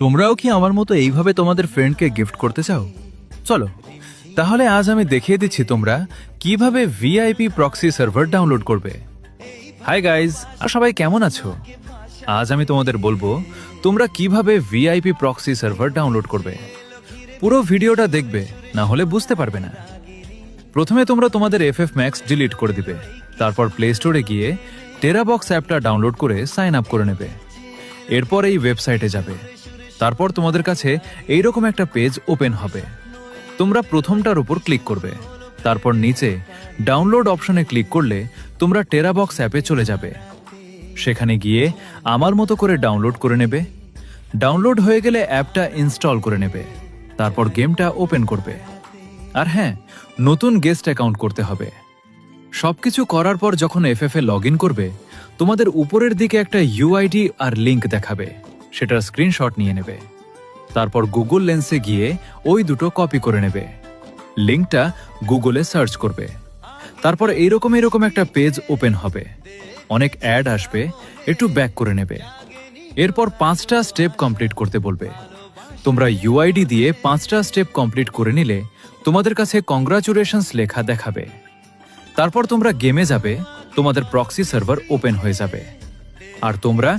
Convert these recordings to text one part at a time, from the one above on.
তোমরাও কি আমার মতো এইভাবে তোমাদের ফ্রেন্ডকে গিফট করতে চাও? চলো তাহলে আজ আমি দেখিয়ে দিচ্ছি তোমরা কিভাবে ভিআইপি প্রক্সি সার্ভার ডাউনলোড করবে। হাই গাইজ, আর সবাই কেমন আছো? আজ আমি তোমাদের বলবো তোমরা কিভাবে ভিআইপি প্রক্সি সার্ভার ডাউনলোড করবে। পুরো ভিডিওটা দেখবে, না হলে বুঝতে পারবে না। প্রথমে তোমরা তোমাদের FF Max ডিলিট করে দিবে, তারপর প্লে স্টোরে গিয়ে টেরাবক্স অ্যাপটা ডাউনলোড করে সাইন আপ করে নেবে। এরপর এই ওয়েবসাইটে যাবে, তারপর তোমাদের কাছে এইরকম একটা পেজ ওপেন হবে। তোমরা প্রথমটার উপর ক্লিক করবে, তারপর নিচে ডাউনলোড অপশনে ক্লিক করলে তোমরা টেরাবক্স অ্যাপে চলে যাবে। সেখানে গিয়ে আমার মতো করে ডাউনলোড করে নেবে। ডাউনলোড হয়ে গেলে অ্যাপটা ইনস্টল করে নেবে, তারপর গেমটা ওপেন করবে। আর হ্যাঁ, নতুন গেস্ট অ্যাকাউন্ট করতে হবে। সবকিছু করার পর যখন FF এ লগ ইন করবে, তোমাদের উপরের দিকে একটা UID আর লিঙ্ক দেখাবে, সেটার স্ক্রিনশট নিয়ে নেবে। তারপর গুগল লেন্সে গিয়ে ওই দুটো কপি করে নেবে। লিঙ্কটা গুগলে সার্চ করবে, তারপর এইরকম একটা পেজ ওপেন হবে। অনেক অ্যাড আসবে, একটু ব্যাক করে নেবে। এরপর 5টা স্টেপ কমপ্লিট করতে বলবে। তোমরা UID দিয়ে 5টা স্টেপ কমপ্লিট করে নিলে তোমাদের কাছে কংগ্রাচুলেশনস লেখা দেখাবে। তারপর তোমরা গেমে যাবে, তোমাদের প্রক্সি সার্ভার ওপেন হয়ে যাবে। আর তোমরা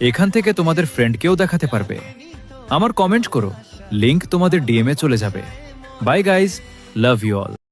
এখান থেকে তোমাদের ফ্রেন্ডকেও দেখাতে পারবে। আমার কমেন্ট করো, লিংক তোমাদের DM এ চলে যাবে। Bye guys, love you all.